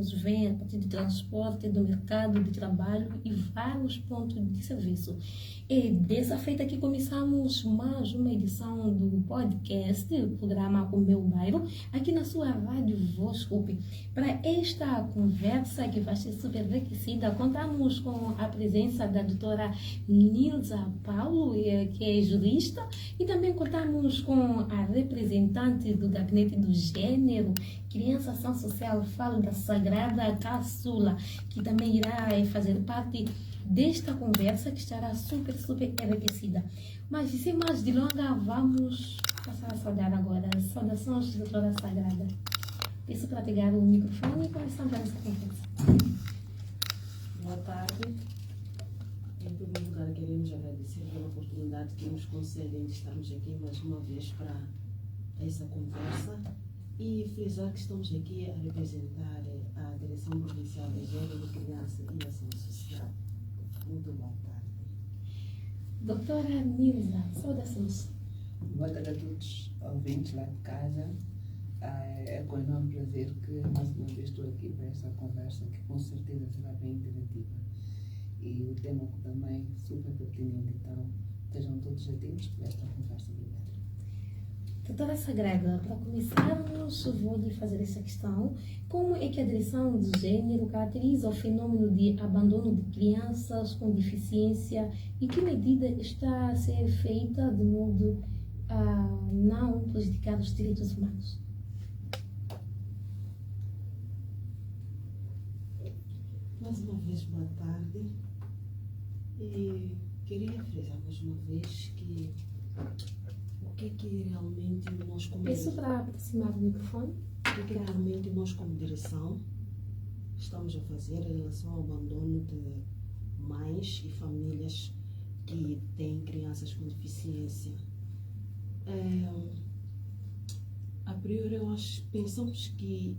vêm a partir do transporte, do mercado de trabalho e vários pontos de serviço. E dessa feita que começamos mais uma edição do podcast, o programa O Meu Bairro, aqui na sua rádio Voz UP. Para esta conversa que vai ser super enriquecida, contamos com a presença da doutora Nilza Paulo, que é jurista, e também contamos com a representante do Gabinete do Gênero, Criança, Ação Social, falo da Sagrada Caçula, que também irá fazer parte desta conversa que estará super enriquecida. Mas sem mais delongas, vamos passar a saudar agora. Saudações, doutora Sagrada. Peço para pegar o microfone e começar essa conversa. Boa tarde. Em primeiro lugar, queremos agradecer pela oportunidade que nos concedem de estarmos aqui mais uma vez para essa conversa e frisar que estamos aqui a representar a Direção Provincial de Gênero, Criança e Ação Social. Muito boa tarde. Doutora Nilza, saudações. Boa tarde a todos os ouvintes lá de casa. É com enorme prazer que mais uma vez estou aqui para esta conversa, que com certeza será bem interativa. E o tema também super pertinente, então estejam todos atentos para esta conversa. Obrigada. Doutora Sagrada, para começarmos, vou lhe fazer essa questão. Como é que a direção de gênero caracteriza o fenômeno de abandono de crianças com deficiência e que medida está a ser feita de modo a não prejudicar os direitos humanos? Mais uma vez, boa tarde. E queria frisar mais uma vez que o que realmente nós como Peço para aproximar o microfone. O que realmente nós como direção estamos a fazer em relação ao abandono de mães e famílias que têm crianças com deficiência. A priori, pensamos que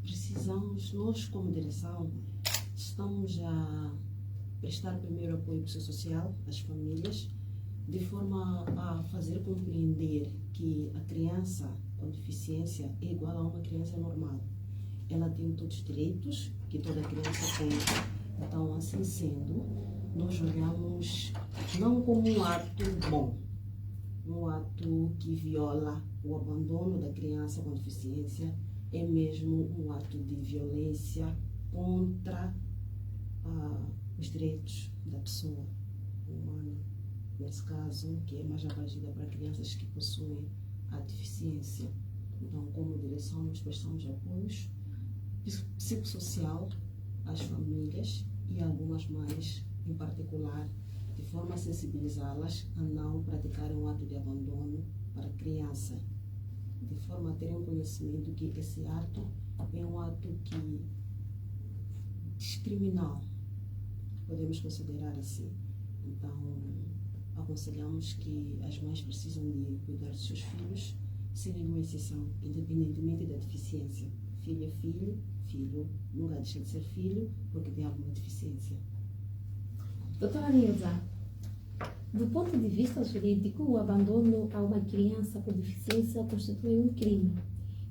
precisamos, nós como direção, estamos a prestar primeiro apoio psicossocial às famílias, de forma a fazer compreender que a criança com deficiência é igual a uma criança normal. Ela tem todos os direitos que toda criança tem. Então, assim sendo, nós olhamos não como um ato bom, um ato que viola o abandono da criança com deficiência, é mesmo um ato de violência contra os direitos da pessoa humana, nesse caso, que é mais abrangida para crianças que possuem a deficiência. Então, como direção, nós prestamos apoios psicossocial às famílias e algumas mães em particular, de forma a sensibilizá-las a não praticarem um ato de abandono para a criança, de forma a terem um conhecimento que esse ato é um ato que discriminal, podemos considerar assim. Então, aconselhamos que as mães precisam de cuidar dos seus filhos sem nenhuma exceção, independentemente da deficiência. Filho é filho, filho nunca deixa de ser filho porque tem alguma deficiência. Doutora Nilza, do ponto de vista jurídico, o abandono a uma criança com deficiência constitui um crime.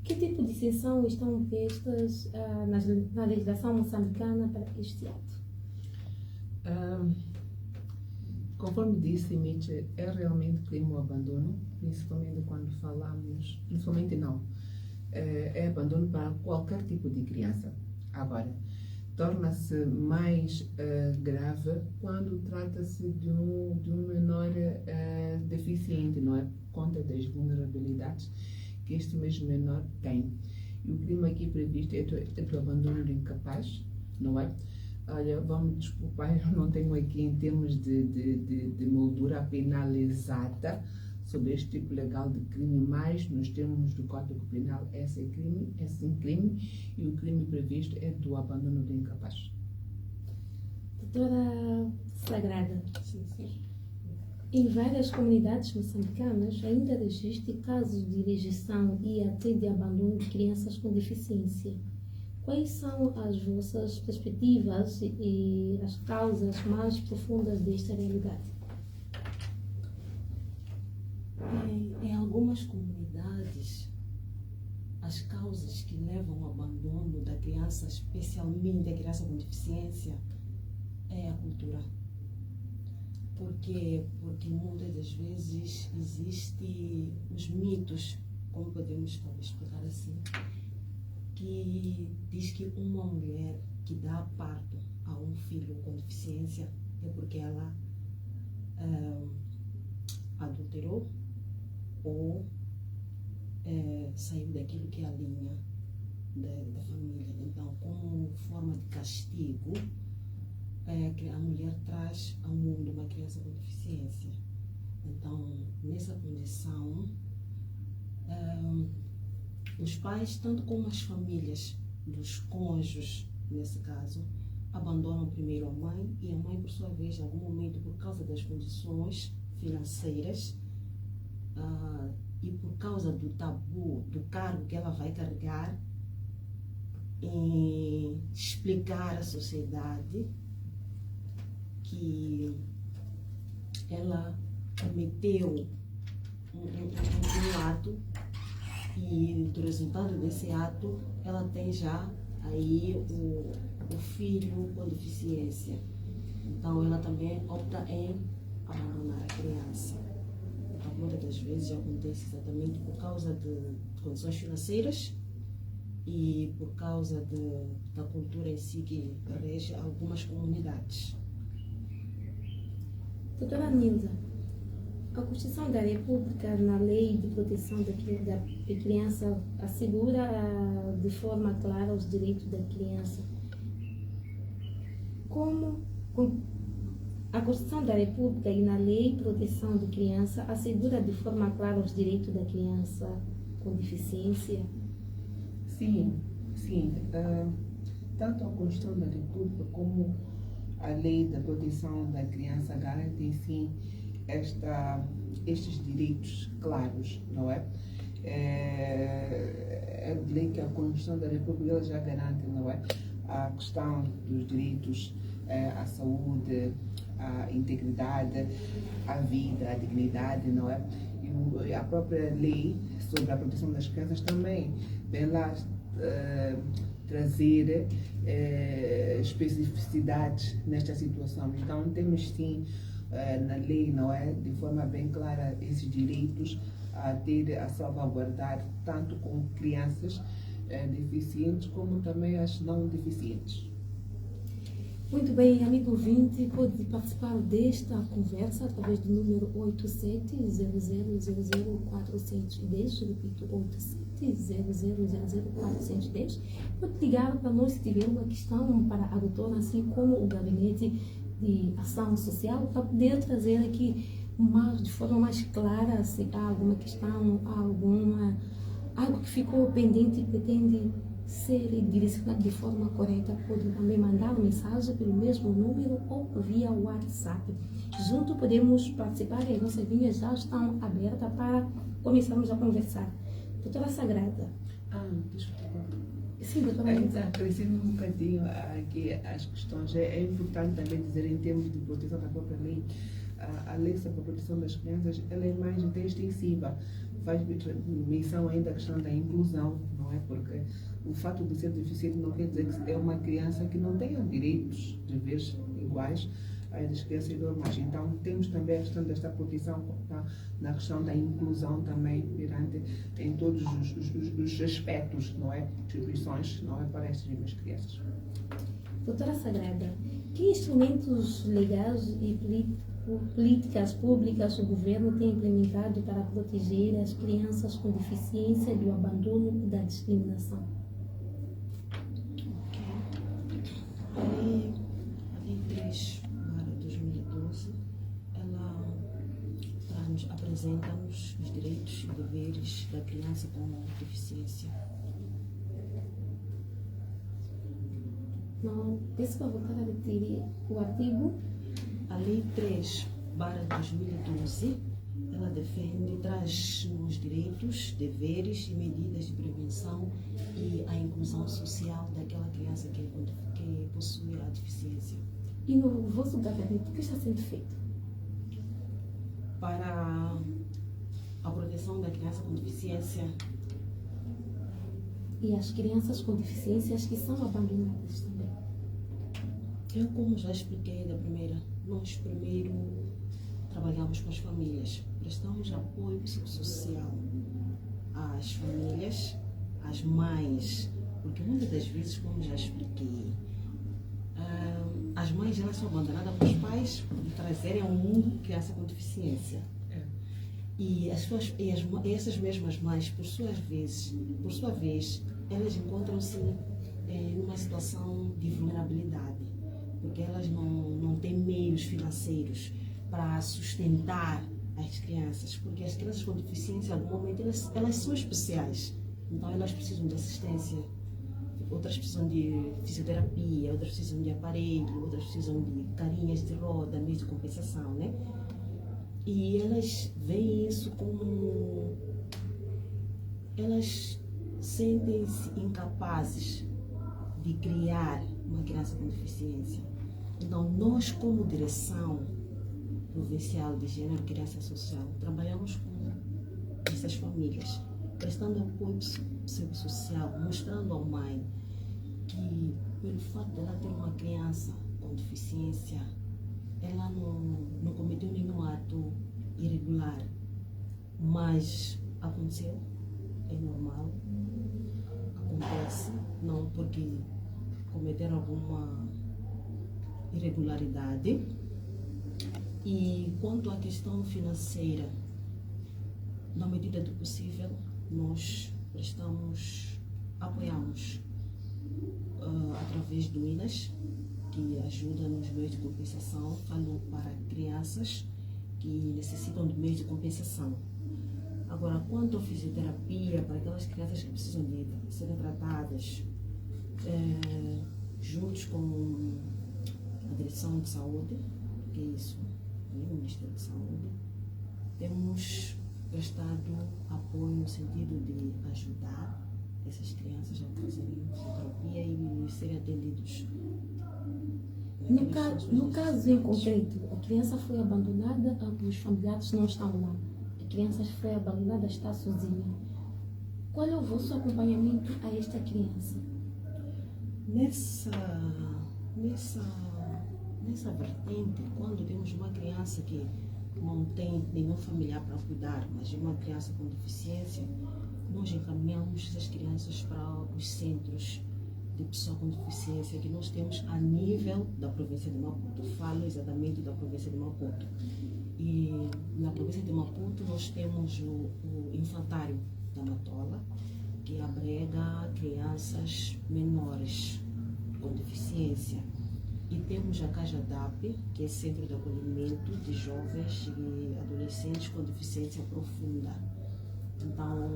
Que tipo de sanção estão prestas na legislação moçambicana para este ato? Conforme disse, Mitch, é realmente crime o abandono, principalmente quando falamos, principalmente não, é abandono para qualquer tipo de criança. Agora, torna-se mais grave quando trata-se de um menor deficiente, não é? Por conta das vulnerabilidades que este mesmo menor tem. E o crime aqui previsto é do abandono do incapaz, não é? Olha, vamos desculpar, eu não tenho aqui em termos de moldura penalizada sobre este tipo legal de crime, mas nos termos do Código Penal é sim crime, e o crime previsto é do abandono do incapaz. Doutora Sagrada, Sim. em várias comunidades moçambicanas ainda existem casos de rejeição e até de abandono de crianças com deficiência. Quais são as vossas perspectivas e as causas mais profundas desta realidade? Em algumas comunidades, as causas que levam ao abandono da criança criança, especialmente a criança com deficiência, é a cultura. Porque muitas das vezes existem os mitos, como podemos talvez explicar assim, que diz que uma mulher que dá parto a um filho com deficiência é porque ela adulterou ou saiu daquilo que é a linha da família. Então, como forma de castigo, a mulher traz ao mundo uma criança com deficiência. Então, nessa condição, os pais, tanto como as famílias dos cônjuges, nesse caso, abandonam primeiro a mãe, e a mãe, por sua vez, em algum momento, por causa das condições financeiras e por causa do tabu, do cargo que ela vai carregar em explicar à sociedade que ela cometeu um ato, e do resultado desse ato ela tem já aí o filho com deficiência. Então ela também opta em abandonar a criança. Então, muitas das vezes acontece exatamente por causa de condições financeiras e por causa da cultura em si que rege algumas comunidades. Doutora Nilda, a Constituição da República, na Lei de Proteção da Criança, assegura de forma clara os direitos da criança. Como a Constituição da República e na Lei de Proteção da Criança assegura de forma clara os direitos da criança com deficiência? Sim. Tanto a Constituição da República como a Lei da Proteção da Criança garantem, sim, estes direitos claros, não é? É lei que a Constituição da República ela já garante, não é? A questão dos direitos à saúde, à integridade, à vida, à dignidade, não é? E a própria lei sobre a proteção das crianças também vem lá trazer especificidades nesta situação. Então temos sim na lei, não é, de forma bem clara esses direitos a salvaguardar tanto com crianças deficientes como também as não deficientes. Muito bem, amigo ouvinte, pode participar desta conversa através do número 87000410, repito, 87000410. Pode ligar para nós se tiver uma questão para a doutora, assim como o gabinete de ação social, para poder trazer aqui de forma mais clara se há alguma questão, algo que ficou pendente e pretende ser direcionado de forma correta. Pode também mandar uma mensagem pelo mesmo número ou via WhatsApp. Junto podemos participar e as nossas linhas já estão abertas para começarmos a conversar. Doutora Sagrada. Deixa eu Sim, doutora. Acrescendo um bocadinho aqui as questões. É importante também dizer, em termos de proteção da própria lei, a lei sobre a proteção das crianças ela é mais até extensiva. Faz menção ainda à questão da inclusão, não é? Porque o fato de ser deficiente não quer dizer que é uma criança que não tenha direitos, deveres iguais às crianças normais. Então, temos também a questão desta proteção na questão da inclusão também em todos os aspectos, não é? Instituições, não é? Para estas mesmas crianças. Doutora Sagrada, que instrumentos legais e políticas públicas o governo tem implementado para proteger as crianças com deficiência do abandono e da discriminação? A Lei 3/2012, ela apresenta-nos os direitos e deveres da criança com deficiência. Não, peço para voltar a repetir o artigo. A Lei 3/2012, ela traz os direitos, deveres e medidas de prevenção e a inclusão social daquela criança que possui a deficiência. E no vosso gabinete, o que está sendo feito? Para a proteção da criança com deficiência, e as crianças com deficiências que são abandonadas também? Eu, como já expliquei da primeira, nós primeiro trabalhamos com as famílias, prestamos apoio psicossocial às famílias, às mães, porque muitas das vezes, como já expliquei, as mães elas são abandonadas pelos pais por trazerem ao mundo criança com deficiência. E essas mesmas mães, por sua vez, elas encontram-se numa situação de vulnerabilidade, porque elas não têm meios financeiros para sustentar as crianças, porque as crianças com deficiência, em algum momento, elas são especiais, então elas precisam de assistência. Outras precisam de fisioterapia, outras precisam de aparelho, outras precisam de carinhas de roda, meios de compensação, né? E elas veem isso como... Elas sentem-se incapazes de criar uma criança com deficiência. Então, nós, como direção provincial de Gênero, Criança e Social, trabalhamos com essas famílias, prestando apoio psicossocial, mostrando à mãe que, pelo fato de ela ter uma criança com deficiência, ela não cometeu nenhum ato irregular, mas aconteceu, é normal, acontece, não porque cometeram alguma irregularidade. E quanto à questão financeira, na medida do possível, nós apoiamos através do INAS, que ajuda nos meios de compensação, falo para crianças que necessitam de meios de compensação. Agora, quanto à fisioterapia, para aquelas crianças que precisam de serem tratadas, juntos com a Direção de Saúde, que é isso, o Ministério de Saúde, temos prestado apoio no sentido de ajudar essas crianças a fazerem fisioterapia e serem atendidos. No caso em concreto, a criança foi abandonada, os familiares não estão lá. A criança foi abandonada, está sozinha. Qual é o vosso acompanhamento a esta criança? Nessa vertente, quando temos uma criança que não tem nenhum familiar para cuidar, mas é uma criança com deficiência, nós encaminhamos essas crianças para os centros de pessoa com deficiência que nós temos a nível da província de Maputo. Falo exatamente da província de Maputo. E na província de Maputo nós temos o infantário da Matola, que abriga crianças menores com deficiência. E temos a CAJADAP, que é Centro de Acolhimento de Jovens e Adolescentes com Deficiência Profunda. Então,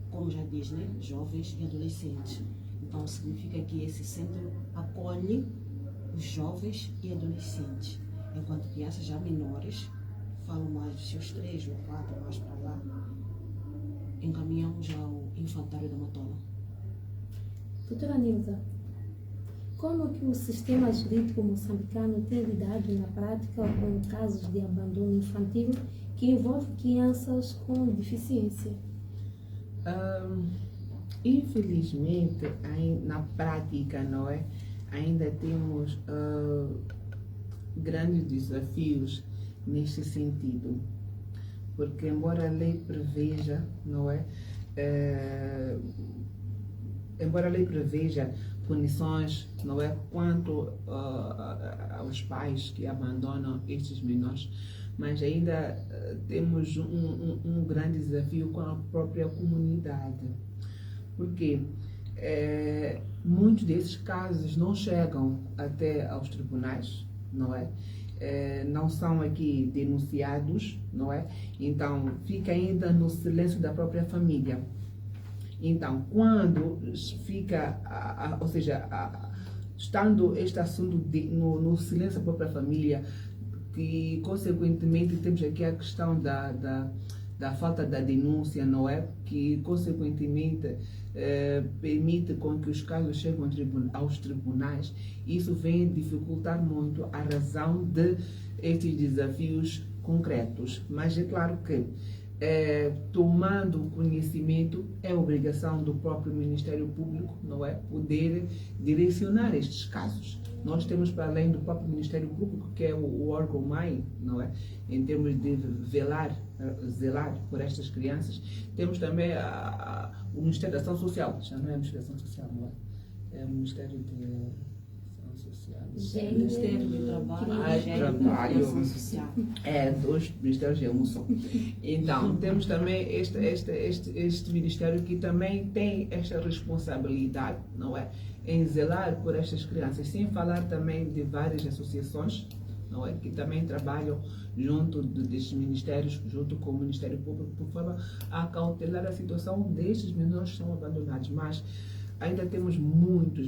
como já diz, né? Jovens e adolescentes. Então, significa que esse centro acolhe os jovens e adolescentes, enquanto crianças já menores, falam mais dos seus 3 ou 4 mais para lá, encaminhamos ao infantário da Matola. Doutora Nilza, como que o sistema jurídico moçambicano tem lidado na prática com casos de abandono infantil que envolve crianças com deficiência? Infelizmente, na prática, não é? Ainda temos grandes desafios neste sentido, porque embora a lei preveja, não é? Embora a lei preveja punições, não é, quanto aos pais que abandonam estes menores, mas ainda temos um grande desafio com a própria comunidade, porque muitos desses casos não chegam até aos tribunais, não é? Não são aqui denunciados, não é? Então fica ainda no silêncio da própria família. Então, quando fica, ou seja, estando este assunto no silêncio da própria família, que consequentemente temos aqui a questão da falta da denúncia, não é? Que consequentemente permite com que os casos cheguem aos tribunais. Isso vem dificultar muito a razão de estes desafios concretos. Mas é claro que tomando conhecimento, é obrigação do próprio Ministério Público, não é, poder direcionar estes casos. Nós temos, para além do próprio Ministério Público, que é o órgão mãe, não é, em termos de zelar por estas crianças, temos também o Ministério da Ação Social. Já não é o Ministério da Ação Social, não é? É o Ministério de Ação Social. Ministério do Trabalho, Trabalho. e Ação Social. Dois ministérios é um só. Então, temos também este ministério que também tem esta responsabilidade, não é? Em zelar por estas crianças, sem falar também de várias associações, não é? Que também trabalham junto destes ministérios, junto com o Ministério Público, por forma a cautelar a situação destes menores que são abandonados. Mas ainda temos muitos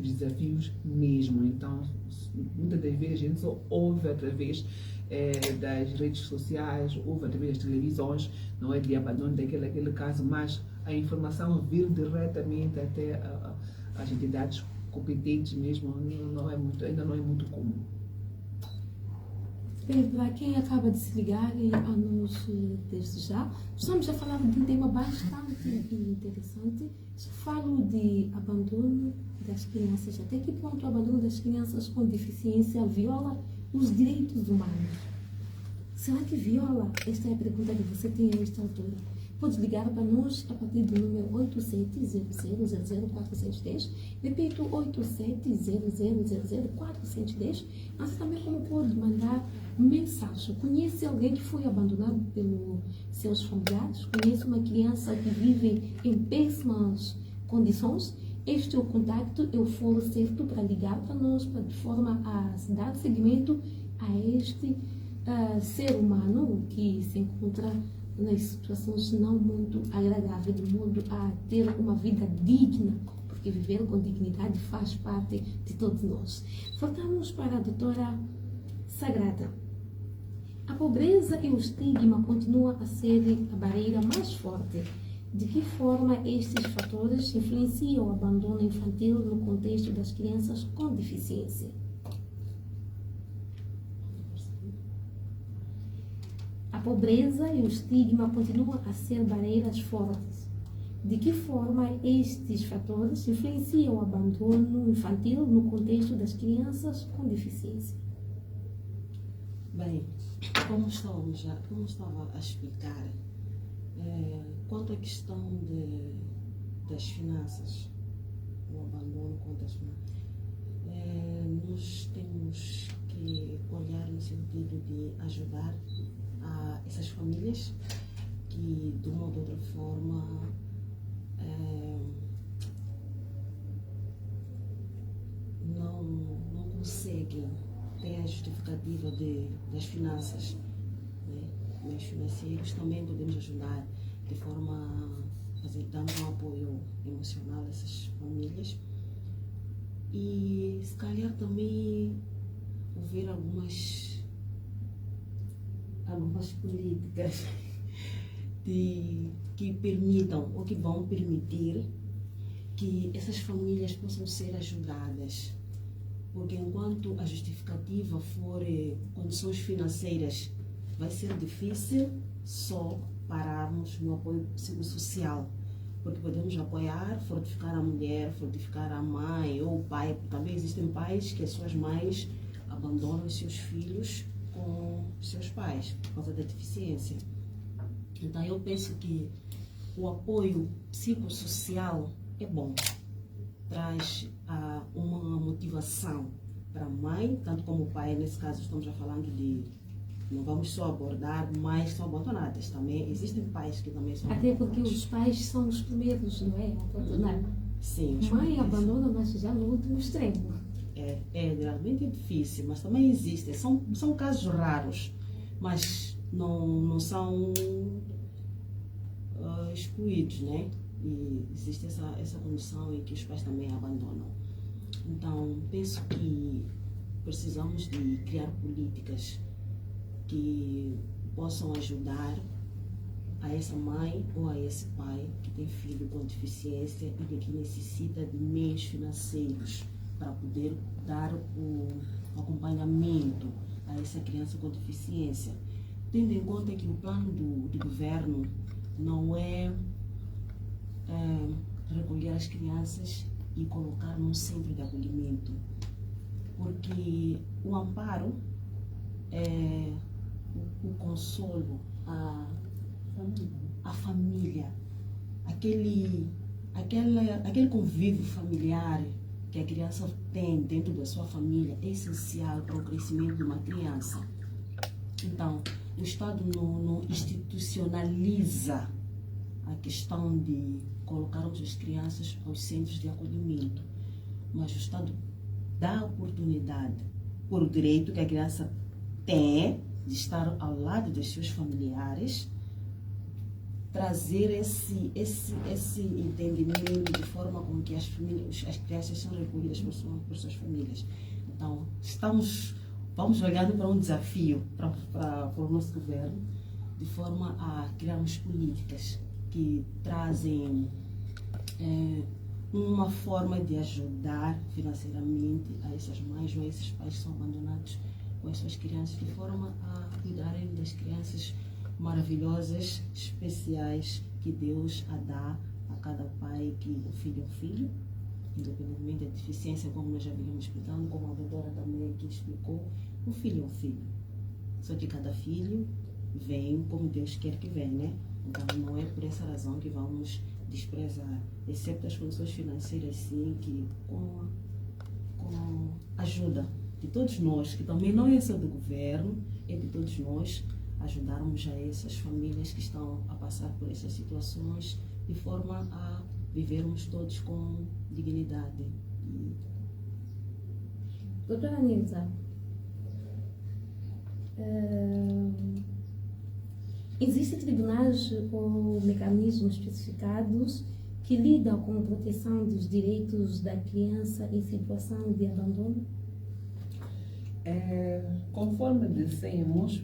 desafios mesmo. Então, muitas das vezes a gente só ouve através das redes sociais, ouve através das televisões, não é, de abandono daquele caso, mas a informação vir diretamente até as entidades competentes mesmo ainda não é muito comum. Bem, para quem acaba de se ligar a nós desde já, estamos a falar de um tema bastante interessante. Se falo de abandono das crianças, até que ponto o abandono das crianças com deficiência viola os direitos humanos? Será que viola? Esta é a pergunta que você tem a esta altura. Pode ligar para nós a partir do número 8700000410. Repito, 8700000410. Mas também como pode mandar mensagem. Conhece alguém que foi abandonado pelos seus familiares? Conhece uma criança que vive em péssimas condições? Este é o contacto, é o foro certo para ligar para nós, de forma a dar seguimento a este ser humano que se encontra nas situações não muito agradáveis, de modo a ter uma vida digna, porque viver com dignidade faz parte de todos nós. Voltamos para a doutora Sagrada. A pobreza e o estigma continuam a ser a barreira mais forte. De que forma estes fatores influenciam o abandono infantil no contexto das crianças com deficiência? A pobreza e o estigma continuam a ser barreiras fortes. De que forma estes fatores influenciam o abandono infantil no contexto das crianças com deficiência? Bem, como estava a explicar, quanto à questão das finanças, o abandono quanto às finanças, nós temos que olhar no sentido de ajudar a essas famílias que, de uma ou de outra forma, não conseguem ter a justificativa das finanças, né? Meios financeiros. Também podemos ajudar de forma a dando um apoio emocional a essas famílias e, se calhar, também ouvir algumas políticas que permitam ou que vão permitir que essas famílias possam ser ajudadas. Porque enquanto a justificativa for condições financeiras, vai ser difícil só pararmos no apoio psicossocial. Porque podemos apoiar, fortificar a mulher, fortificar a mãe ou o pai. Também existem pais que as suas mães abandonam os seus filhos com seus pais por causa da deficiência. Então eu penso que o apoio psicossocial é bom, traz uma motivação para a mãe, tanto como o pai. Nesse caso estamos já falando de, não vamos só abordar mães que são abandonadas, também existem pais que também são até abandonados. porque os pais são os primeiros, não é? Abandonar. Sim, os Mãe pais. abandona, mas já no último extremo. Realmente é difícil, mas também existem. São casos raros, mas não são excluídos, né? E existe essa condição em que os pais também abandonam. Então, penso que precisamos de criar políticas que possam ajudar a essa mãe ou a esse pai que tem filho com deficiência e que necessita de meios financeiros para poder dar o acompanhamento a essa criança com deficiência. tendo em conta que o plano do governo não é recolher as crianças e colocar num centro de acolhimento, porque o amparo é o consolo, a família, aquele convívio familiar que a criança tem dentro da sua família é essencial para o crescimento de uma criança. Então, o Estado não institucionaliza a questão de colocarmos as crianças aos centros de acolhimento, mas o Estado dá a oportunidade, por o direito que a criança tem de estar ao lado dos seus familiares, trazer esse entendimento de forma com que as crianças são recolhidas por suas famílias. Então, vamos olhando para um desafio para o nosso governo, de forma a criarmos políticas que trazem uma forma de ajudar financeiramente a essas mães ou a esses pais que são abandonados com as suas crianças, de forma a cuidarem das crianças maravilhosas, especiais, que Deus dá a cada pai, que o filho é um filho, independentemente da deficiência, como nós já vimos explicando, como a doutora também aqui explicou, o filho é um filho. Só que cada filho vem como Deus quer que venha, né? Então não é por essa razão que vamos desprezar, exceto as condições financeiras, sim, que com a ajuda de todos nós, que também não é só do governo, é de todos nós, ajudarmos a essas famílias que estão a passar por essas situações, de forma a vivermos todos com dignidade. Doutora Nilza, existem tribunais ou mecanismos especificados que lidam com a proteção dos direitos da criança em situação de abandono? Conforme dissemos,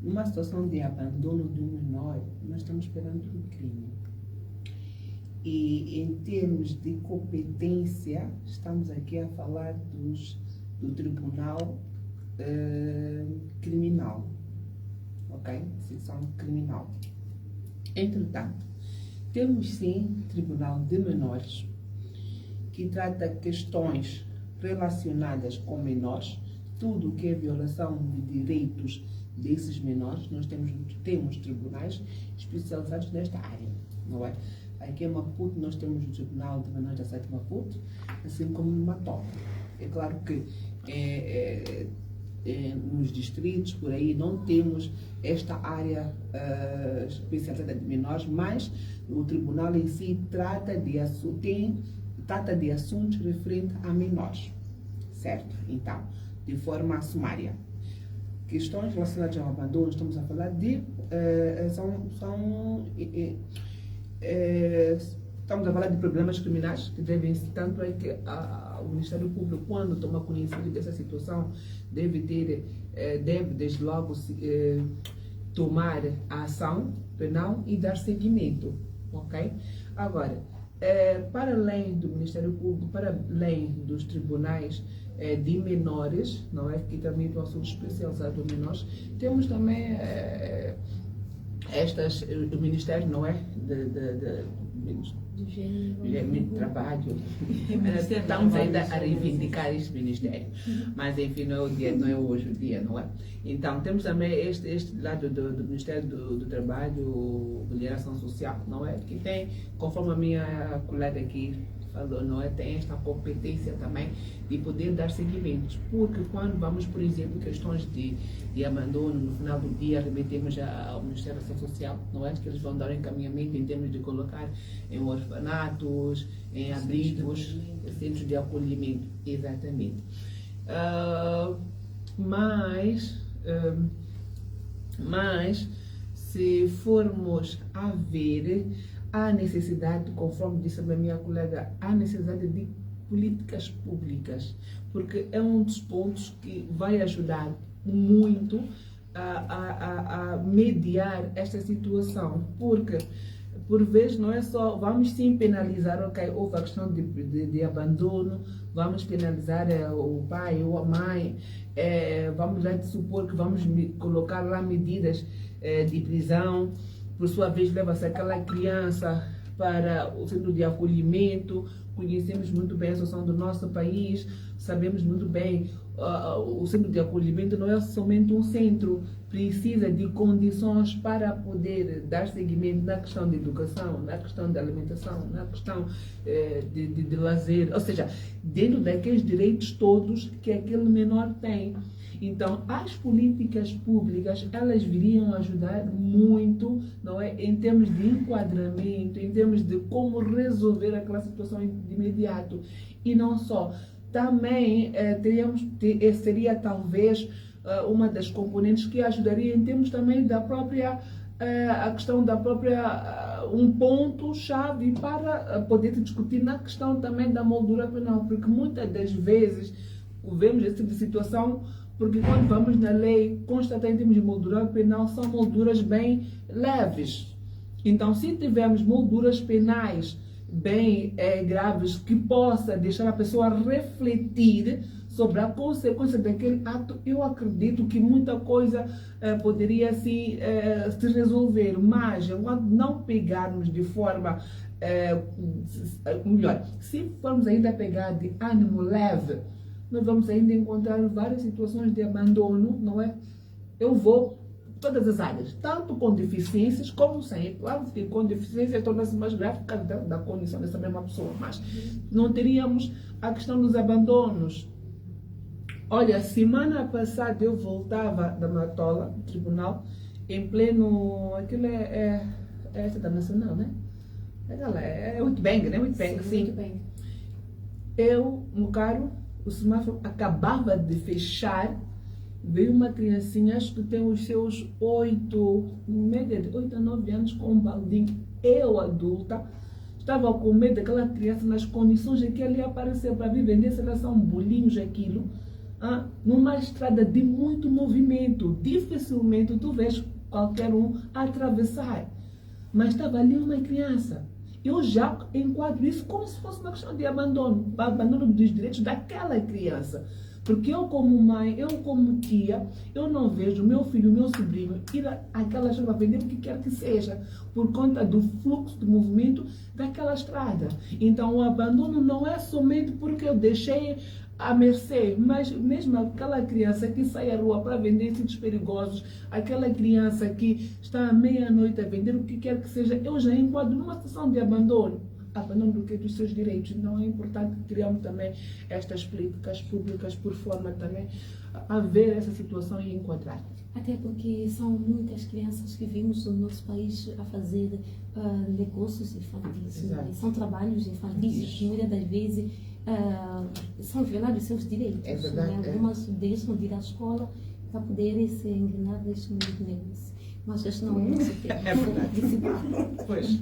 numa situação de abandono do menor, nós estamos perante um crime. E em termos de competência, estamos aqui a falar do Tribunal Criminal, ok? Seção Criminal. Entretanto, temos sim Tribunal de Menores, que trata questões relacionadas com menores, tudo que é violação de direitos desses menores. Nós temos tribunais especializados nesta área, não é? Aqui em Maputo nós temos o Tribunal de Menores da 7ª Maputo, assim como no Matope. É claro que nos distritos, por aí, não temos esta área especializada de menores, mas o tribunal em si trata de assuntos referentes a menores, certo? Então, de forma sumária. Questões relacionadas ao abandono, estamos a falar de estamos a falar de problemas criminais que devem, tanto é que o Ministério Público, quando toma conhecimento dessa situação, deve desde logo tomar a ação penal e dar seguimento, ok? Agora, para além do Ministério Público, para além dos tribunais de menores, não é, que também é um assunto especializado de menores, temos também o Ministério, não é, de trabalho. Estamos ainda a reivindicar este Ministério, mas enfim, não é hoje o dia, não é? Então, temos também este lado do Ministério do Trabalho, Geração Social, não é? Que tem, conforme a minha colega aqui falou, não é? Tem esta competência também de poder dar seguimentos, porque quando vamos, por exemplo, questões de abandono, no final do dia remetemos ao Ministério da Ação Social, não é? Que eles vão dar encaminhamento em termos de colocar em orfanatos, em abrigos, centros de acolhimento, exatamente. Mas se formos a ver, há necessidade, conforme disse a minha colega, há necessidade de políticas públicas, porque é um dos pontos que vai ajudar muito a mediar esta situação, porque por vezes não é só, vamos sim penalizar, ok, houve a questão de abandono, vamos penalizar o pai ou a mãe, vamos lá supor que vamos colocar lá medidas de prisão, por sua vez leva-se aquela criança para o centro de acolhimento. Conhecemos muito bem a situação do nosso país, sabemos muito bem, o centro de acolhimento não é somente um centro, precisa de condições para poder dar seguimento na questão de educação, na questão de alimentação, na questão de lazer, ou seja, dentro daqueles direitos todos que aquele menor tem. Então, as políticas públicas, elas viriam ajudar muito, não é? Em termos de enquadramento, em termos de como resolver aquela situação de imediato. E não só. Também seria talvez uma das componentes que ajudaria em termos também da própria, a questão da própria, um ponto-chave para poder discutir na questão também da moldura penal, porque muitas das vezes vemos esse tipo de situação. Porque quando vamos na lei, constatar em termos de moldura penal, são molduras bem leves. Então, se tivermos molduras penais bem graves, que possa deixar a pessoa refletir sobre a consequência daquele ato, eu acredito que muita coisa poderia se resolver. Mas, enquanto não pegarmos de forma, melhor, se formos ainda pegar de ânimo leve, nós vamos ainda encontrar várias situações de abandono, não é? Eu vou todas as áreas, tanto com deficiências como sem. Claro que com deficiência torna-se mais grave por causa da condição dessa mesma pessoa, mas não teríamos a questão dos abandonos. Olha, semana passada eu voltava da Matola, do tribunal, em pleno, aquilo é da Nacional, né? É Witbank, né? Witbank, sim. Eu, no carro, o semáforo acabava de fechar, veio uma criancinha, acho que tem os seus 8 a 9 anos, com um baldinho. Eu, adulta, estava com medo daquela criança nas condições em que ele ia aparecer para vir vender, sei lá, são bolinhos, aquilo, numa estrada de muito movimento. Dificilmente tu vês qualquer um atravessar. Mas estava ali uma criança. Eu já enquadro isso como se fosse uma questão de abandono dos direitos daquela criança. Porque eu como mãe, eu como tia, eu não vejo meu filho, meu sobrinho ir àquela estrada para vender o que quer que seja, por conta do fluxo de movimento daquela estrada. Então o abandono não é somente porque eu deixei à mercê, mas mesmo aquela criança que sai à rua para vender em sítios perigosos, aquela criança que está à meia-noite a vender o que quer que seja, eu já enquadro numa situação de abandono. Abandono do que dos seus direitos. Então é importante que criamos também estas políticas públicas por forma também a ver essa situação e enquadrar. Até porque são muitas crianças que vimos no nosso país a fazer negócios infantis, né? São trabalhos infantis que muitas das vezes são violados seus direitos. É verdade, né? Algumas deixam de ir à escola para poderem ser enganadas no negócio. Mas este não é o nosso tema. É verdade. Pois.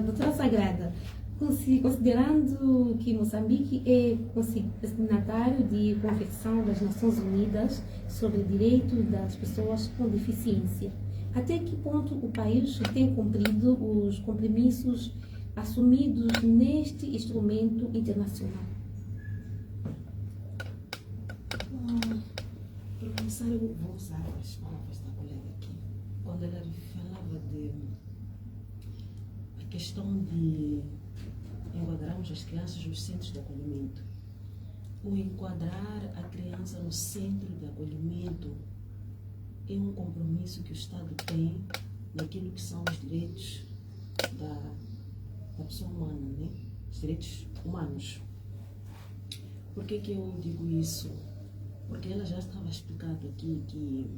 Doutora Sagrada, considerando que Moçambique é signatário de Convenção das Nações Unidas sobre Direitos das Pessoas com Deficiência, até que ponto o país tem cumprido os compromissos assumidos neste instrumento internacional? Para começar, eu vou usar as palavras da colega aqui. Quando ela falava de a questão de enquadrarmos as crianças nos centros de acolhimento. O enquadrar a criança no centro de acolhimento é um compromisso que o Estado tem naquilo que são os direitos da pessoa humana, né? Os direitos humanos. Por que eu digo isso? Porque ela já estava explicado aqui que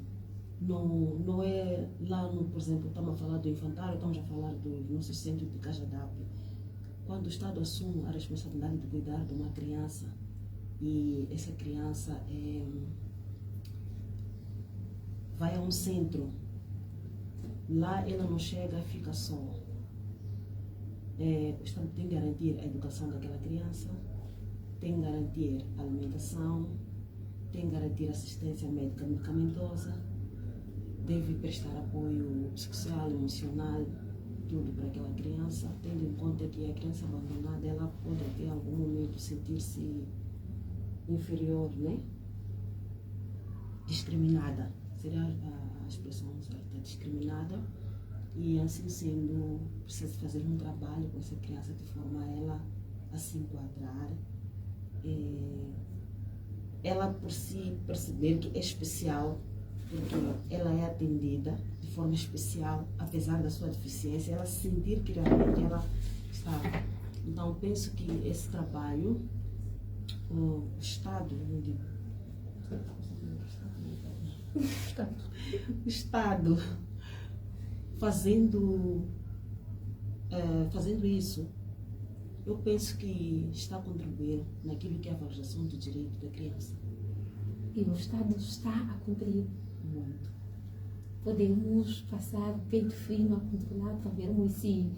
não é lá, por exemplo, estamos a falar do infantário, estamos a falar do nosso centro de Cajadap. Quando o Estado assume a responsabilidade de cuidar de uma criança e essa criança vai a um centro, lá ela não chega, fica só. O Estado tem que garantir a educação daquela criança, tem que garantir a alimentação, tem que garantir assistência médica medicamentosa, deve prestar apoio psicossocial, emocional, tudo para aquela criança, tendo em conta que a criança abandonada, ela pode até em algum momento sentir-se inferior, né? Discriminada, seria a expressão certa, discriminada, e assim sendo, precisa fazer um trabalho com essa criança de forma a ela a se enquadrar, ela por si perceber que é especial, porque ela é atendida de forma especial, apesar da sua deficiência, ela sentir que realmente ela está. Então, penso que esse trabalho, o Estado, não digo, o Estado fazendo isso, eu penso que está a contribuir naquilo que é a valorização do direito da criança. E o Estado está a cumprir. Muito. Podemos passar peito fino a controlar para vermos se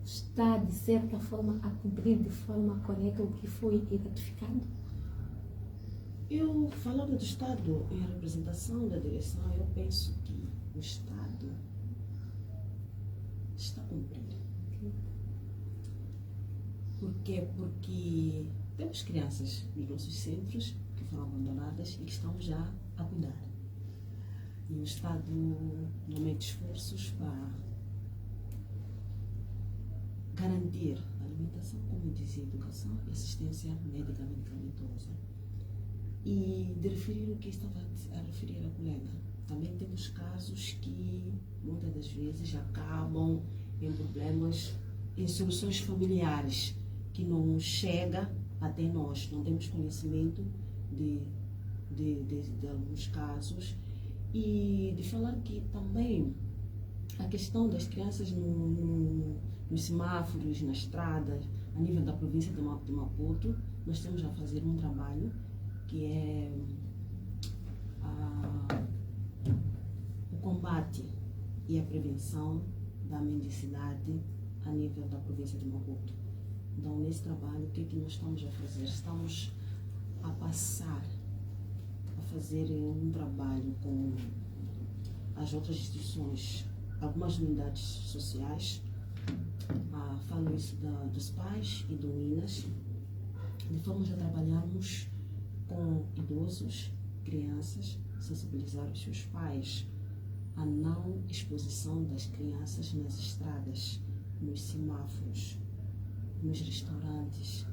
está, de certa forma, a cumprir de forma correta o que foi ratificado? Eu, falando do Estado em representação da direção, eu penso que o Estado está a cumprir. Por quê? Porque temos crianças nos nossos centros que foram abandonadas e que estamos já a cuidar. E o Estado não mete esforços para garantir a alimentação, como dizia, educação e assistência médica medicamentosa. E de referir o que estava a referir a colega, também temos casos que muitas das vezes acabam em problemas, em soluções familiares, que não chega até nós, não temos conhecimento de alguns casos. E de falar que também a questão das crianças nos semáforos, nas estradas, a nível da província de Maputo, nós temos a fazer um trabalho que é o combate e a prevenção da mendicidade a nível da província de Maputo. Então, nesse trabalho, o que é que nós estamos a fazer? Estamos a passar a fazer um trabalho com as outras instituições, algumas unidades sociais, falo isso dos pais e do Minas, de forma a trabalharmos com idosos, crianças, sensibilizar os seus pais a não exposição das crianças nas estradas, nos semáforos, nos restaurantes.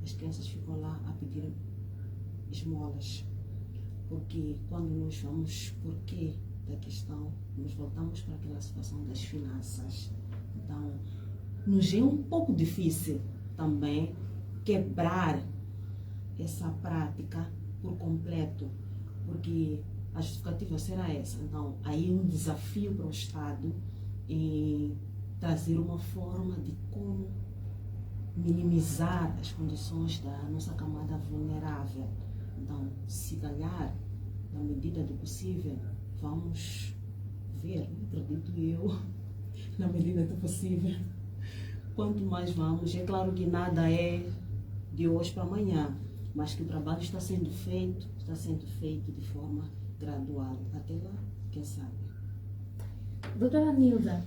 As crianças ficam lá a pedir esmolas, porque quando nós vamos porquê da questão, nós voltamos para aquela situação das finanças. Então, nos é um pouco difícil também quebrar essa prática por completo, porque a justificativa será essa. Então, aí um desafio para o Estado em trazer uma forma de como minimizar as condições da nossa camada vulnerável. Então, se calhar, na medida do possível, vamos ver, acredito eu, na medida do possível, quanto mais vamos. É claro que nada é de hoje para amanhã, mas que o trabalho está sendo feito de forma gradual. Até lá, quem sabe. Doutora Nilda,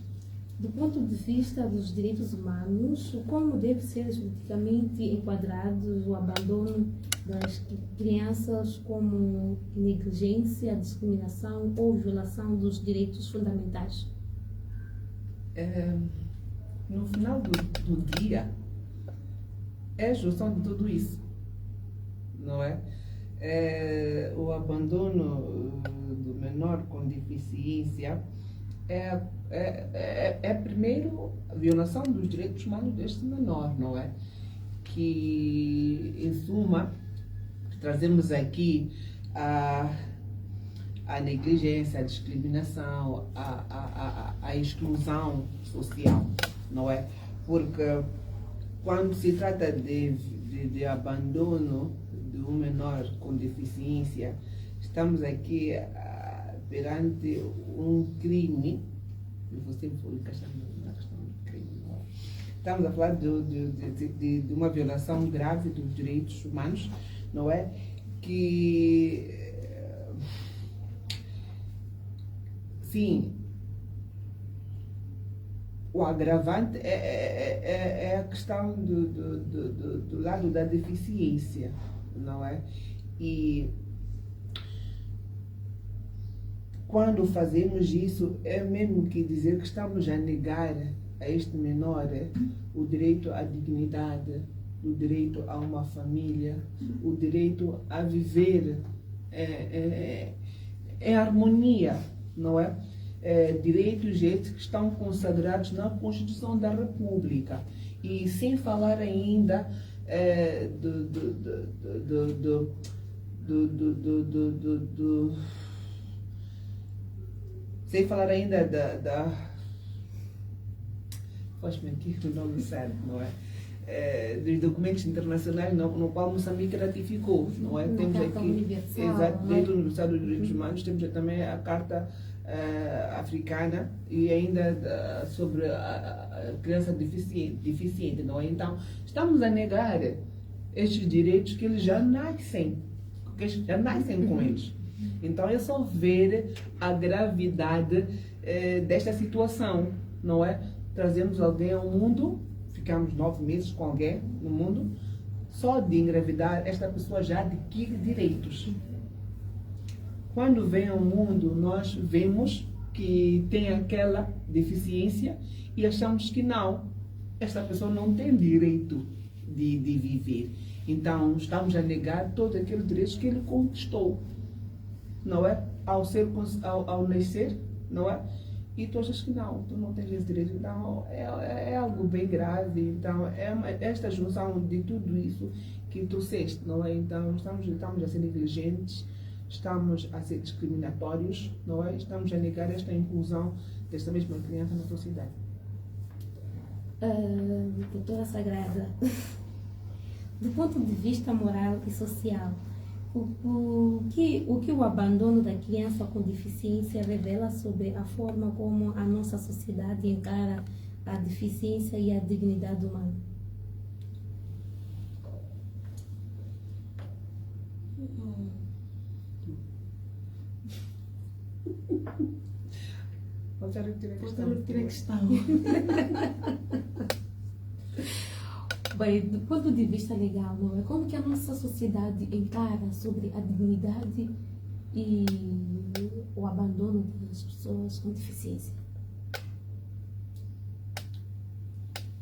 do ponto de vista dos direitos humanos, como deve ser juridicamente enquadrado o abandono das crianças como negligência, discriminação ou violação dos direitos fundamentais? No final do dia, é a junção de tudo isso, não é? O abandono do menor com deficiência é primeiro a violação dos direitos humanos deste menor, não é? Que, em suma, trazemos aqui a negligência, a discriminação, a exclusão social, não é? Porque quando se trata de abandono de um menor com deficiência, estamos aqui perante um crime, e você foi encaixando na questão do crime, não é? Estamos a falar de uma violação grave dos direitos humanos, não é? Que, sim, o agravante é a questão do lado da deficiência, não é? E quando fazemos isso, é mesmo que dizer que estamos a negar a este menor o direito à dignidade, o direito a uma família, o direito a viver em harmonia, não é? Direitos estes que estão consagrados na Constituição da República. E sem falar ainda sem falar ainda faz-me aqui o nome certo, não é? Dos documentos internacionais no qual Moçambique ratificou, não é? Temos aqui, exato, dentro do Universal dos Direitos Humanos, temos também a Carta Africana e ainda sobre a criança deficiente, não é? Então, estamos a negar estes direitos que eles já nascem com eles. Então, é só ver a gravidade desta situação, não é? Trazemos alguém ao mundo, ficamos 9 meses com alguém no mundo, só de engravidar, esta pessoa já adquire direitos. Quando vem ao mundo, nós vemos que tem aquela deficiência e achamos que não, esta pessoa não tem direito de viver. Então, estamos a negar todos aqueles direitos que ele conquistou, não é? Ao nascer, não é? E tu achas que não, tu não tens esse direito. Então, é algo bem grave. Então, esta junção de tudo isso que trouxeste, não é? Então, estamos a ser negligentes, estamos a ser discriminatórios, não é? Estamos a negar esta inclusão desta mesma criança na sociedade. Doutora Sagrada, do ponto de vista moral e social, o que o abandono da criança com deficiência revela sobre a forma como a nossa sociedade encara a deficiência e a dignidade humana? Pode repetir a questão. Bem, do ponto de vista legal, não é? Como que a nossa sociedade encara sobre a dignidade e o abandono das pessoas com deficiência?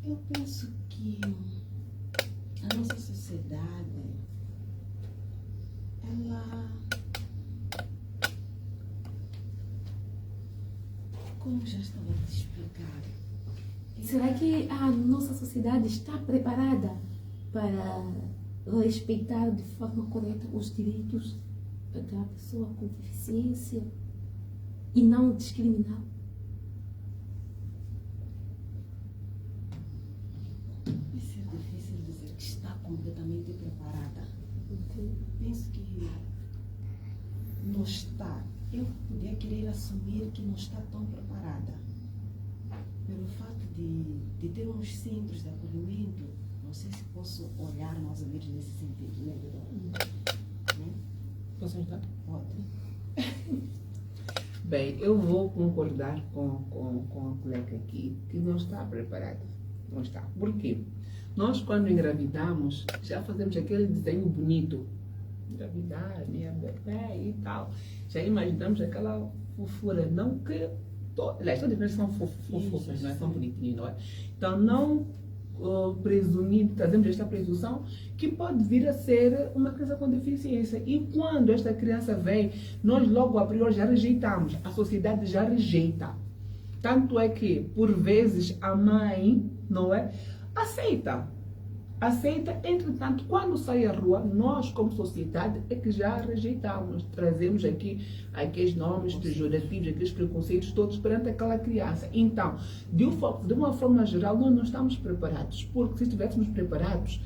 Eu penso que a nossa sociedade, ela, como já estava a te explicar, será que a nossa sociedade está preparada para respeitar de forma correta os direitos da pessoa com deficiência e não discriminar? Isso é difícil dizer que está completamente preparada. Penso que não está. Eu podia querer assumir que não está tão preparada. Pelo fato de termos centros de acolhimento, não sei se posso olhar mais ou menos nesse sentido, né? Posso ajudar? Pode. Bem, eu vou concordar com a colega aqui, que não está preparada. Não está. Por quê? Nós, quando engravidamos, já fazemos aquele desenho bonito. Engravidar, minha bebê e tal. Já imaginamos aquela fofura. Não que... Todas são fofas, não é? São bonitinhas, não é? Então, não trazemos esta presunção que pode vir a ser uma criança com deficiência. E quando esta criança vem, nós logo a priori já rejeitamos. A sociedade já rejeita. Tanto é que, por vezes, a mãe, não é? Aceita, entretanto, quando sai à rua, nós como sociedade é que já rejeitamos, trazemos aqui aqueles nomes pejorativos, aqueles preconceitos todos perante aquela criança. Então, de uma forma geral, nós não estamos preparados, porque se estivéssemos preparados,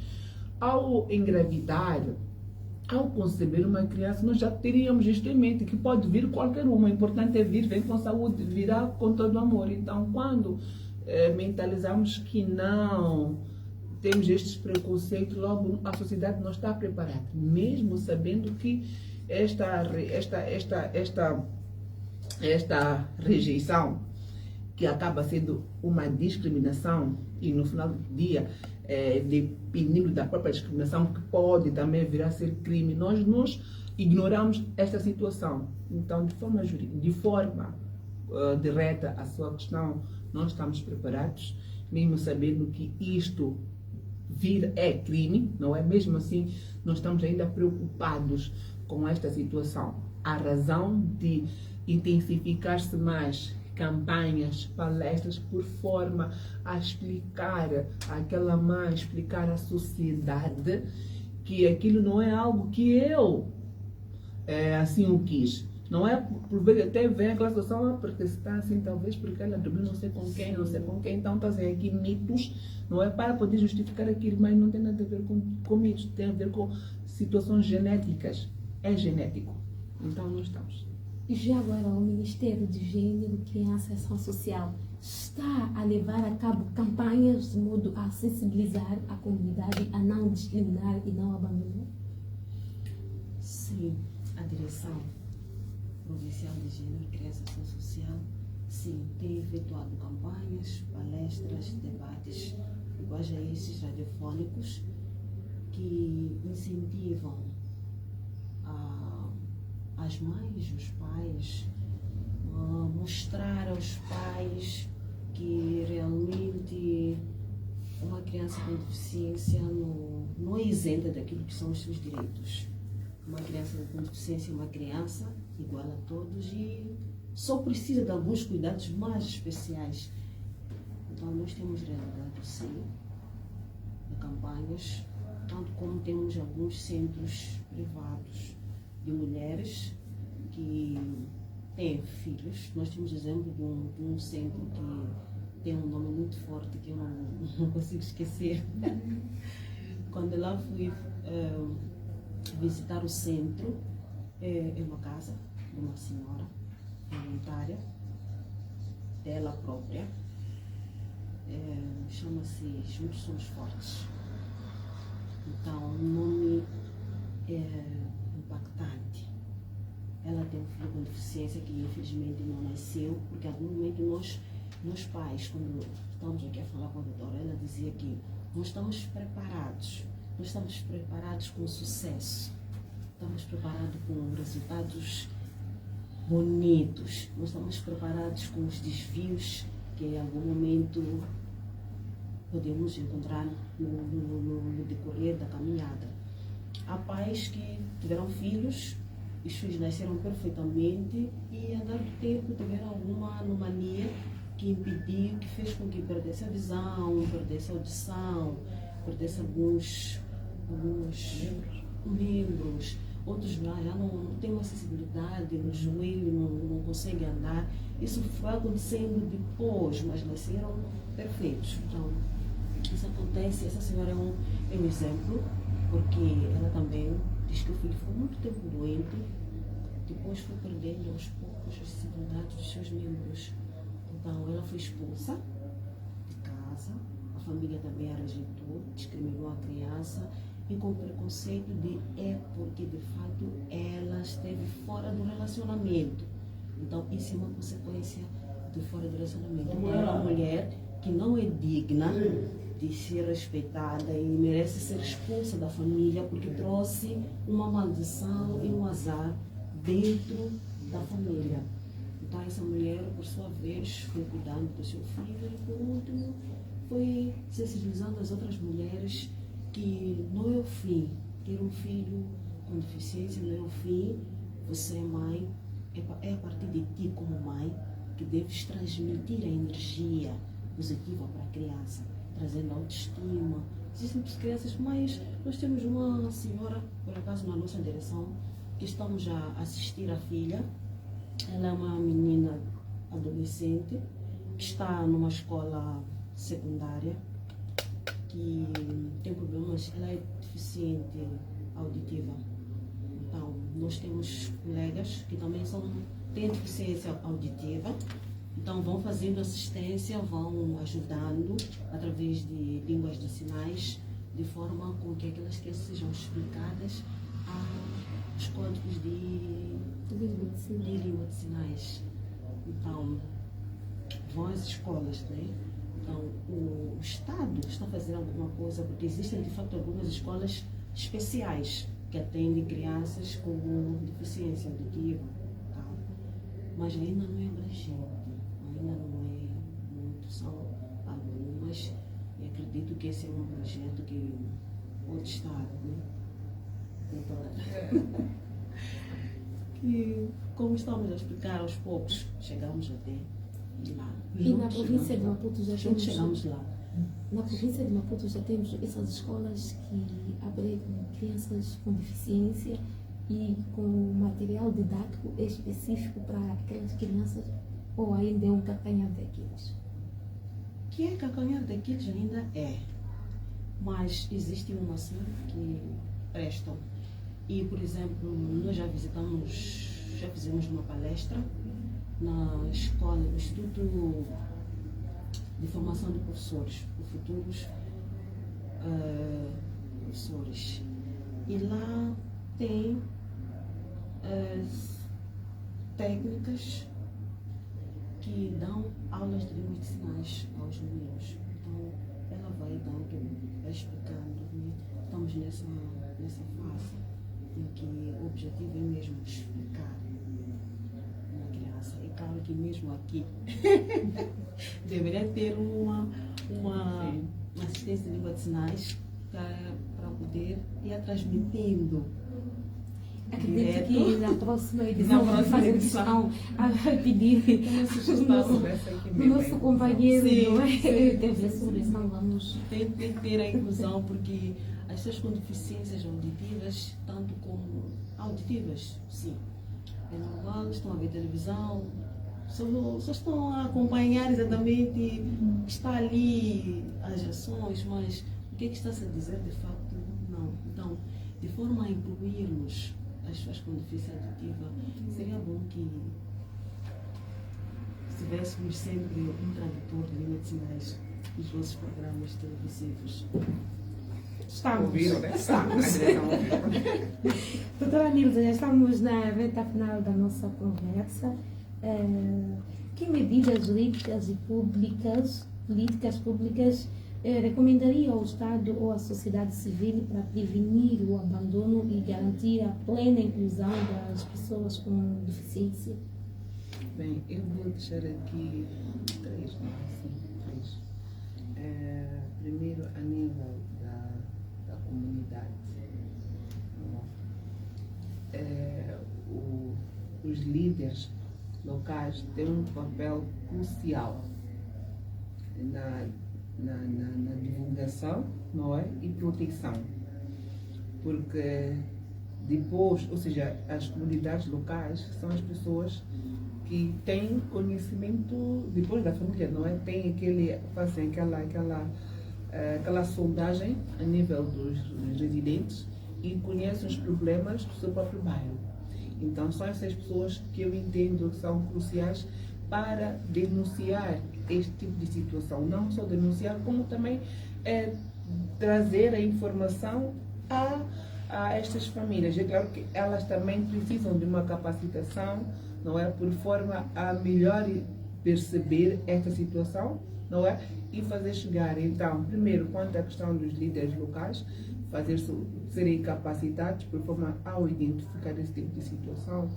ao engravidar, ao conceber uma criança, nós já teríamos isto em mente, que pode vir qualquer uma, o importante é vir, vem com saúde, virá com todo amor. Então, quando mentalizamos que não temos estes preconceitos, logo a sociedade não está preparada, mesmo sabendo que esta rejeição que acaba sendo uma discriminação e no final do dia, dependendo da própria discriminação, que pode também vir a ser crime, nós ignoramos esta situação. Então, de forma direta à sua questão, nós estamos preparados, mesmo sabendo que isto vir é crime, não é? Mesmo assim, nós estamos ainda preocupados com esta situação. A razão de intensificar-se mais campanhas, palestras, por forma a explicar àquela mãe, explicar à sociedade que aquilo não é algo que eu assim o quis. Não é por ver, até vem aquela situação, porque está assim, talvez porque ela dormiu não sei com quem, então trazem aqui mitos, não é para poder justificar aquilo, mas não tem nada a ver com mitos, tem a ver com situações genéticas. É genético. Então não estamos. Já agora, o Ministério de Gênero, Criança e Ação Social está a levar a cabo campanhas de modo a sensibilizar a comunidade a não discriminar e não abandonar? Sim, a direção provincial de Gênero, Criança e Ação Social, sim, tem efetuado campanhas, palestras, debates iguais a esses radiofónicos que incentivam as mães, os pais, mostrar aos pais que realmente uma criança com deficiência não é isenta daquilo que são os seus direitos. Uma criança com deficiência é uma criança igual a todos e só precisa de alguns cuidados mais especiais. Então nós temos realizado sim campanhas, tanto como temos alguns centros privados de mulheres que têm filhos. Nós temos exemplo de um centro que tem um nome muito forte que eu não consigo esquecer. Quando lá fui visitar o centro, é uma casa de uma senhora voluntária, dela própria, chama-se Juntos Somos Fortes. Então, o nome é impactante. Ela tem um filho com deficiência que infelizmente não nasceu, porque em algum momento nós pais, quando estamos aqui a falar com a doutora, ela dizia que nós estamos preparados com sucesso, estamos preparados com resultados bonitos, nós estamos preparados com os desvios que em algum momento podemos encontrar no decorrer da caminhada. Há pais que tiveram filhos, os filhos nasceram perfeitamente e a dado tempo tiveram alguma anomalia que impediu, que fez com que perdesse a visão, perdesse a audição, perdesse alguns membros. Outros já não têm uma sensibilidade no joelho, não conseguem andar. Isso foi acontecendo depois, mas nasceram perfeitos. Então, isso acontece. Essa senhora é um exemplo, porque ela também diz que o filho foi muito tempo doente, depois foi perdendo aos poucos as sensibilidades dos seus membros. Então, ela foi expulsa de casa, a família também a rejeitou, discriminou a criança, e com preconceito porque de fato ela esteve fora do relacionamento. Então isso é uma consequência de fora do relacionamento. Então, é uma mulher que não é digna de ser respeitada e merece ser expulsa da família porque trouxe uma maldição e um azar dentro da família. Então essa mulher, por sua vez, foi cuidando do seu filho e por último foi sensibilizando as outras mulheres que não é o fim ter um filho com deficiência, não é o fim. Você é mãe, é a partir de ti como mãe que deves transmitir a energia positiva para a criança, trazendo autoestima. Existem crianças, mas nós temos uma senhora, por acaso na nossa direção, que estamos a assistir a filha. Ela é uma menina adolescente que está numa escola secundária, que tem problemas, ela é deficiente auditiva. Então, nós temos colegas que também têm deficiência auditiva, então vão fazendo assistência, vão ajudando através de línguas de sinais, de forma com que aquelas crianças sejam explicadas aos códigos de língua de sinais. Então, vão às escolas, né? Então, o Estado está fazendo alguma coisa, porque existem, de facto, algumas escolas especiais que atendem crianças com deficiência auditiva, tá? Mas ainda não é abrangente, ainda não é muito, são algumas, e acredito que esse é um projeto que pode estar, né? Doutora? Que, como estamos a explicar aos poucos, chegamos até lá. E na província de Maputo já temos... Chegamos lá. Na província de Maputo já temos essas escolas que abrigam crianças com deficiência e com material didático específico para aquelas crianças, ou ainda é um calcanhar daqueles? Que é calcanhar daqueles ainda é, mas existe uma série que prestam. E, por exemplo, nós já fizemos uma palestra na escola, no Instituto de Formação de Professores, de futuros professores. E lá tem técnicas que dão aulas de línguas de sinais aos meninos. Então, ela vai dando, vai explicando, né? Estamos nessa fase em que o objetivo é mesmo explicar na criança. É claro que mesmo aqui deveria ter uma assistência de língua de sinais para poder ir transmitindo. Acredito que na próxima edição vamos fazer questão a pedir o nosso companheiro, não é? Teve a sugestão, vamos. Tem que ter a inclusão, porque as pessoas com deficiências auditivas, tanto como auditivas, sim, é normal, estão a ver televisão, só estão a acompanhar exatamente o que está ali, as ações, mas o que está-se a dizer de facto, não. Então, de forma a incluirmos as pessoas com deficiência auditiva, seria bom que tivéssemos sempre um tradutor de língua de sinais nos nossos programas televisivos. Estamos. Ouviram, né? Estamos. Doutora Nilza, já estamos na reta final da nossa conversa. Que medidas políticas públicas recomendaria ao Estado ou à sociedade civil para prevenir o abandono e garantir a plena inclusão das pessoas com deficiência? Bem, eu vou deixar aqui três, não é? Sim, três. Primeiro, a nível da comunidade. Os líderes locais têm um papel crucial na divulgação, não é? E proteção. Porque depois, ou seja, as comunidades locais são as pessoas que têm conhecimento depois da família, não é? Fazem aquela sondagem a nível dos residentes e conhecem os problemas do seu próprio bairro. Então, são essas pessoas que eu entendo que são cruciais para denunciar este tipo de situação. Não só denunciar, como também trazer a informação a estas famílias. É claro que elas também precisam de uma capacitação, não é? Por forma a melhor perceber esta situação, não é? E fazer chegar. Então, primeiro, quanto à questão dos líderes locais, serem capacitados por forma a identificar esse tipo de situação,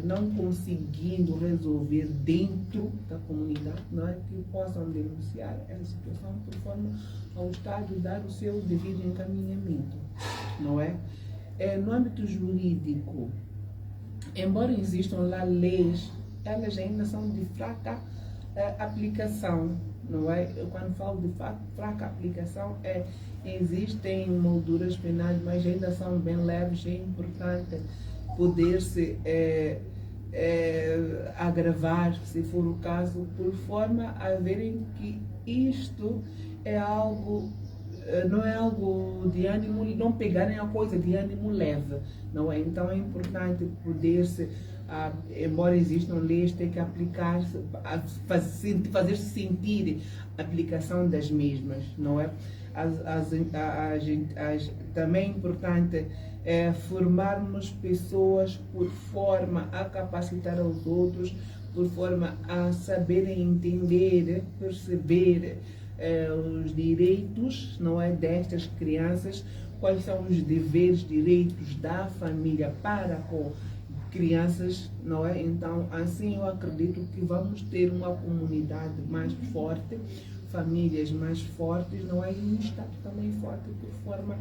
não conseguindo resolver dentro da comunidade, não é? Que possam denunciar essa situação por forma ao Estado dar o seu devido encaminhamento, não é? No âmbito jurídico, embora existam lá leis, elas ainda são de fraca aplicação, não é? Eu, quando falo de fraca aplicação, existem molduras penais, mas ainda são bem leves. É importante poder-se agravar, se for o caso, por forma a verem que isto é algo, não é algo de ânimo, não pegarem a coisa de ânimo leve, não é? Então é importante poder-se, embora existam leis, tem que aplicar, fazer-se sentir a aplicação das mesmas, não é? Também é importante formarmos pessoas por forma a capacitar aos outros por forma a saberem entender, perceber os direitos, não é, destas crianças, quais são os deveres, direitos da família para com crianças, não é? Então, assim eu acredito que vamos ter uma comunidade mais forte, famílias mais fortes, não é? E um Estado também forte, por forma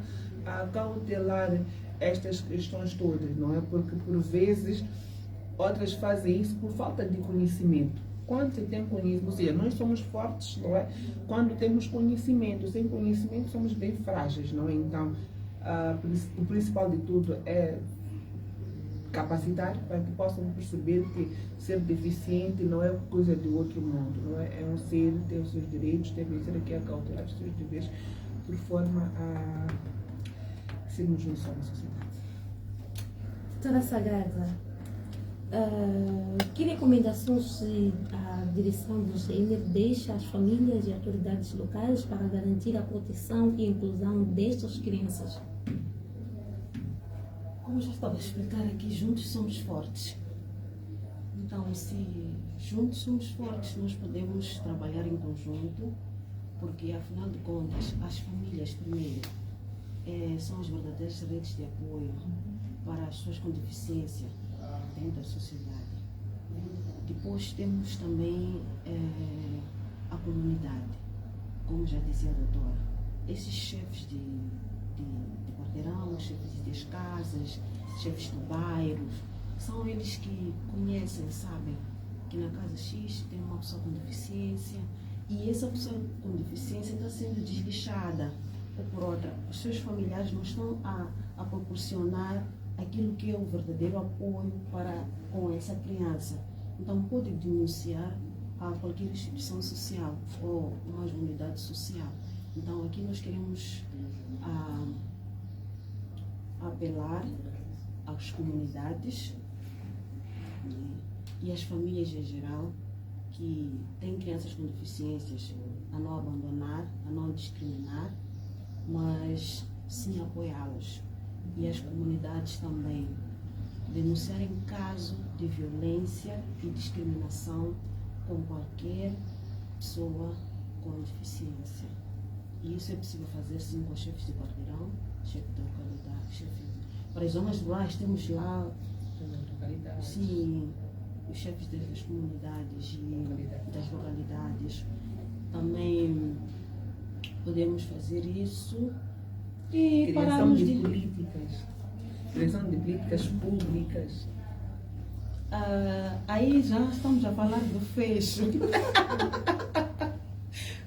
a cautelar estas questões todas, não é? Porque, por vezes, outras fazem isso por falta de conhecimento. Quando se tem conhecimento, ou seja, nós somos fortes, não é? Quando temos conhecimento. Sem conhecimento somos bem frágeis, não é? Então, o principal de tudo é capacitar para que possam perceber que ser deficiente não é coisa de outro mundo, não é? É um ser, tem os seus direitos, tem que ser aqui a cautelar os seus deveres, por forma a sermos um só na sociedade. Doutora Sagrada, que recomendações a direção do GNR deixa às famílias e autoridades locais para garantir a proteção e inclusão destas crianças? Como já estava a explicar aqui, juntos somos fortes. Então, se juntos somos fortes, nós podemos trabalhar em conjunto, porque, afinal de contas, as famílias, primeiro, são as verdadeiras redes de apoio para as pessoas com deficiência dentro da sociedade. Depois temos também a comunidade, como já dizia a doutora. Esses chefes de quarteirão, chefes das casas, chefes do bairro, são eles que conhecem, sabem que na casa X tem uma pessoa com deficiência e essa pessoa com deficiência está sendo desleixada ou por outra. Os seus familiares não estão a proporcionar aquilo que é o verdadeiro apoio para com essa criança. Então pode denunciar a qualquer instituição social ou uma unidade social. Então aqui nós queremos apelar às comunidades e às famílias em geral que têm crianças com deficiências a não abandonar, a não discriminar, mas sim apoiá-los. E as comunidades também denunciarem caso de violência e discriminação com qualquer pessoa com deficiência. E isso é possível fazer sim com os chefes de quarteirão, chefe da localidade, chefe. Para as zonas rurais temos lá, sim, os chefes das comunidades e das localidades. Também podemos fazer isso e pararmos de políticas. Criação de políticas públicas. Aí já estamos a falar do fecho.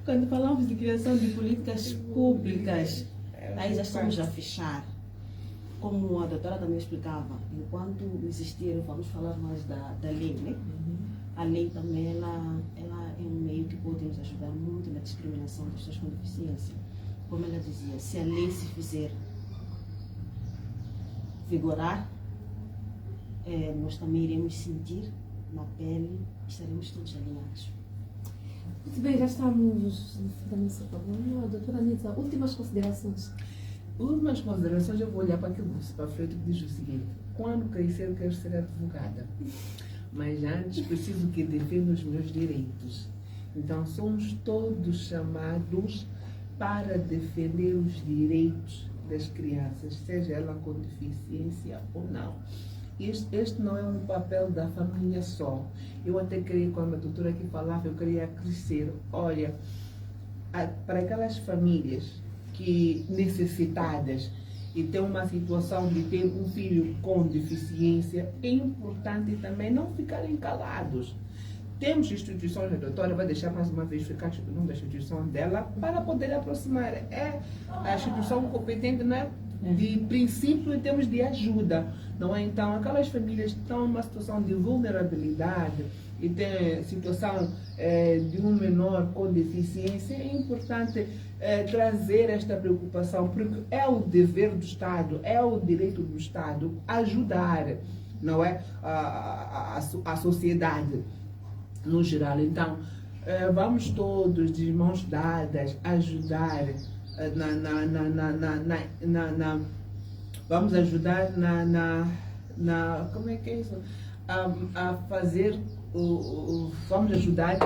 Quando falamos de criação de políticas públicas, aí já estamos a fechar. Como a doutora também explicava, enquanto existir, vamos falar mais da lei, né? A lei também ela é um meio que pode nos ajudar muito na discriminação das pessoas com deficiência. Como ela dizia, se a lei se fizer vigorar, nós também iremos sentir na pele e estaremos todos alinhados. Muito bem, já estamos no fim da nossa programa. Doutora Anita, últimas considerações. Últimas considerações, eu vou olhar para aquilo para frente que diz o seguinte: quando crescer, eu quero ser advogada. Mas antes preciso que defenda os meus direitos. Então, somos todos chamados para defender os direitos das crianças, seja ela com deficiência ou não. Este não é um papel da família só. Eu até queria, quando a doutora aqui falava, eu queria crescer. Olha, para aquelas famílias que necessitadas e tem uma situação de ter um filho com deficiência, é importante também não ficarem calados. Temos instituições, a doutora vai deixar mais uma vez ficar o nome da instituição dela para poder aproximar. É a instituição competente, não é? De princípio em termos de ajuda, não é? Então, aquelas famílias que estão numa situação de vulnerabilidade e tem situação de um menor com deficiência, é importante trazer esta preocupação, porque é o dever do Estado, é o direito do Estado ajudar, não é? A sociedade no geral. Então, vamos todos de mãos dadas ajudar vamos ajudar como é que é isso? A fazer vamos ajudar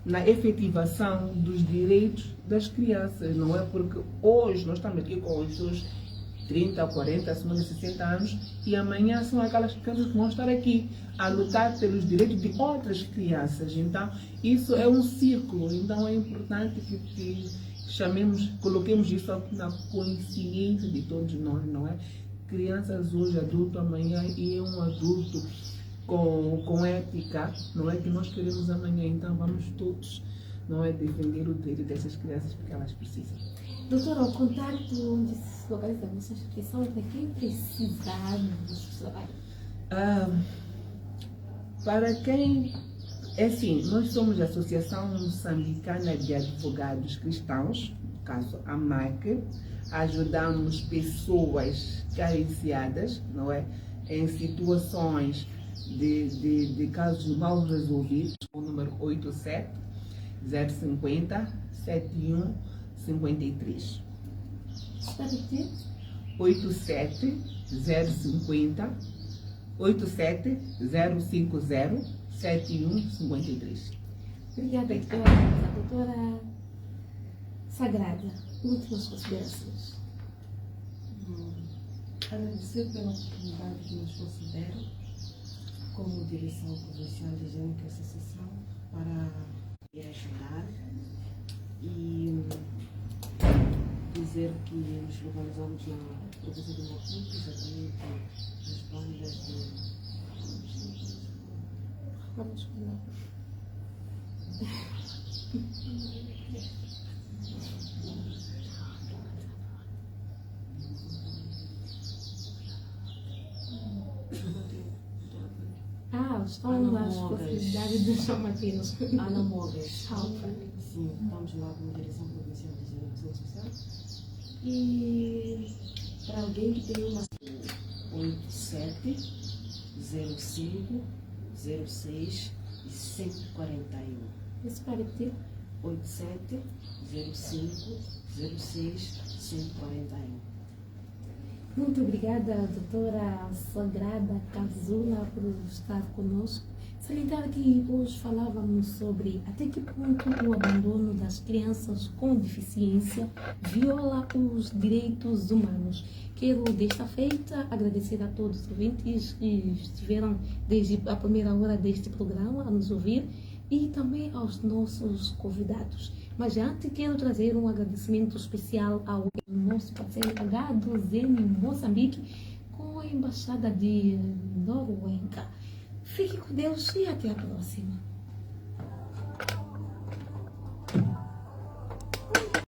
na efetivação dos direitos das crianças, não é? Porque hoje nós estamos aqui com os seus 30, 40, 50, 60 anos e amanhã são aquelas crianças que vão estar aqui a lutar pelos direitos de outras crianças. Então, isso é um círculo, então é importante que coloquemos isso na consciência de todos nós, não é? Crianças hoje, adulto amanhã e um adulto com ética, não é? Que nós queremos amanhã, então vamos todos, não é? Defender o direito dessas crianças porque elas precisam. Doutora, o contato onde se localiza a nossa instituição para quem precisar do seu trabalho? Para quem... É assim, nós somos a Associação Moçambicana de Advogados Cristãos, no caso a MAC, ajudamos pessoas carenciadas, não é? Em situações de casos mal resolvidos, o número 87 050 7153. Está aqui? 87 050 87 050 7153. Obrigada, doutora Sagrada. Últimas considerações. Agradecer pela oportunidade que nos consideram como direção provincial de higiene e associação para ajudar e dizer que nos localizamos na província de Maputo, exatamente nas bandas de... Vamos falar. Estão nas proximidades dos São Martinos. Ana Mogas. Ok. Sim, estamos lá como direção provincial de higiene social. E para alguém que tem uma 87 05 06 e 141. Esse para repetir? 87 05 06 141. Muito obrigada, doutora Sagrada Kazula, por estar conosco. Salientar que hoje falávamos sobre até que ponto o abandono das crianças com deficiência viola os direitos humanos. Quero, desta feita, agradecer a todos os ouvintes que estiveram desde a primeira hora deste programa a nos ouvir e também aos nossos convidados. Mas antes quero trazer um agradecimento especial ao nosso parceiro H2N Moçambique com a Embaixada de Noruega. Fique com Deus e até a próxima.